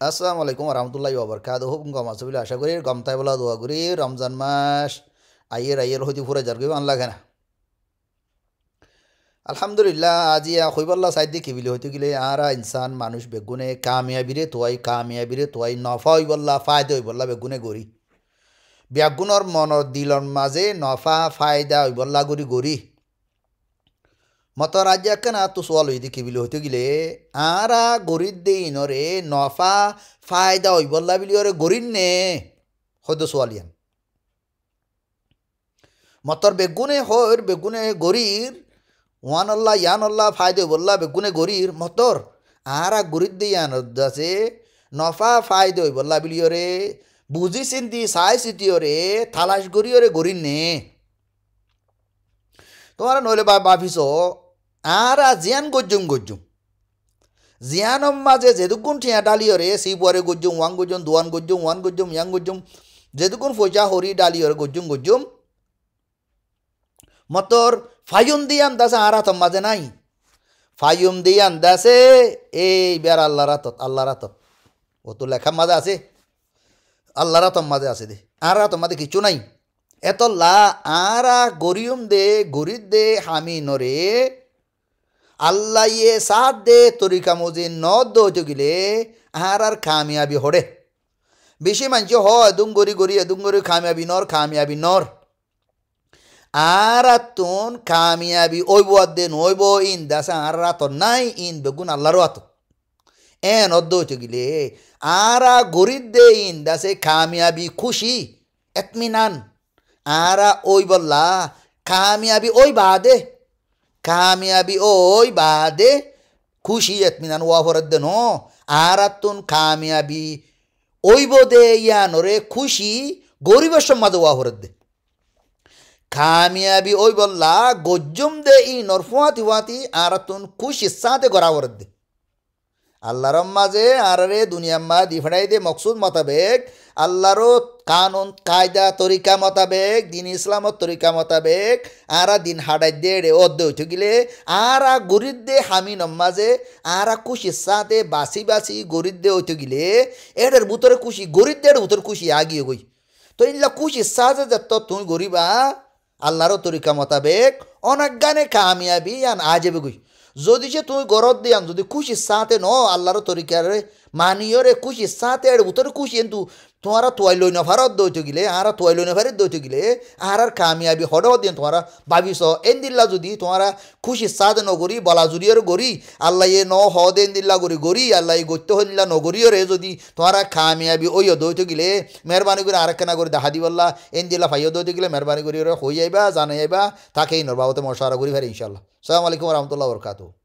আসসালামু আলাইকুম রহমতুল্লাহি ওবরকাতুহু গম আছে বলে আশা করি গম তাই বলা দোয়া করি রমজান মাস আইয়ের হইতে ফুরে যার গই আন লাগে না আলহামদুলিল্লাহ আজি হইবাল্লা সাইদি কিবিলি হইতে গেলে আরা ইনসান মানুষ বেগুনে কামিয়াবিরে তোয়াই নফা হইবল্লা ফায়দা হইবল্লা বেগুনে গড়ি বেগুনর মনর দিলর মাঝে নফা ফায়দা হইবল্লা গড়ি গড়ি মত রাজ্য কেন তো সোয়াল হইতে কিবিলি হইতে গেলে আরা গরির দে ইনরে নফা ফায়দা হইবল্লা বিলি ওরে গরির নে হয়তো সোয়ালিয়ান মতর বেগুনে গরির ওয়ান আল্লাহ ইয়ান আল্লাহ ফায়দা হইবল্লা বেগুনে গরির মতর আরা গরির দে ইয়ান আছে নফা ফায়দা হইবল্লা বিলি ওরে বুঝি চিন্তি চাই চিতি ওরে থালাস গড়ি ওরে গরির নে তোমার নইলে ভাবিস আরা জিয়ান গজ্জুম জিয়ানম মাঝে যেদুকুন ঠিয়া ডালিয়রে সি পরে গজ্জুম ওয়ান গজ্জুম দুয়ান গজ্জুম ওয়ান গজ্জুম ইয়াং গজ্জুম যেদুকুন ফজা হরি ডালিয়রে গজ্জুম মতর ফায়ুম দিয়ান দাসে আরা তম মাঝে নাই ফায়ুম দিয়ান দাসে এই বের আল্লাহ রাতত ও তো লেখা মাঝে আছে আল্লাহ রাতম মাঝে আছে দে আর রাতম মাঝে কিছু নাই এতল্লা আরা গরির দে হামি নরে আল্লাহ ইয়ে সাথ দে তরিকা মজি নদ দৌতে গেলে আর কামিয়াবি হড়ে বেশি মানছি এদুম গরি কামিয়াবি নর আর তুন কামিয়াবি ওইব দে নইব ইন দাসা আর রাতর নাই ইন বেগুন আল্লাহর আত এন দৌতে গেলে আরা গরির দে ইন দাসে কামিয়াবি খুশি এতমিনান আরা ওই বললা কামিয়াবি ওই বাদে খুশি এতমিনান ওয়া ফরদ দে নো আরাতুন কামিয়াবি ওইব দে ইয়ানরে খুশি গরিবের সমাজে ওয়া ফরদ দে কামিয়াবি ওই বললা গজ্জুম দে ই নরফুয়াতি আরাতুন খুশি সাথে গড়া ফরদ দে আল্লাহর মাঝে আরে দুনিয়ার মা দিফাই দে মকসুদ মোতাবেক আল্লাহরও কানুন কায়দা তরিকা মোতাবেক দিন ইসলামত তরিকা মোতাবেক আরা দিন হাডাই দে রে অদ্দ উঠে গেলে আরা গরির দে হামি নমাজে আরা খুশি সাথে বাসি গরির দে উঠে গেলে এটার ভিতরে খুশি গরির দেড় ভিতরে খুশি আগিয়ে গই তো ইল্লা খুশি সাথে যত তুই গরিবা আল্লাহরও তরিকা মোতাবেক অনেক গানে কামিয়াবি আন আজেবে গই যদি সে তুমি গরত দিয়ান যদি খুশির সাথে ন আল্লাহর তরিকারে মানিয়রে খুশির সাথে এর ভিতরে খুশি কিন্তু তোমারা তোয়াই লই নফারত দইতে গেলে আর তোয়াই লই নফারের দইতে গেলে আর কামিয়াবি হড দিন তোমারা ভাবিস এন দিল্লা যদি তোমারা খুশির সাথে নগরী বলা জুড়িয়র গড়ি আল্লাহ এ ন হদ এন দিল্লা গড়ি আল্লাহ গত্য হইলা নগরীয়রে যদি তোমারা কামিয়াবি ওই দইতে গেলে মেহরবানি করে আরেকখানা করে দেখা দিবল্লা এন দিল্লা ফাইও দইতে গেলে মেহরবানি করে হয়ে যাইবা জানাই যাইবা তাকেই নরবাবতে মশারা করি ফেরে ইনশাল্লাহ আসসালামু আলাইকুম রহমতুল্লাহ বরকাতুহু।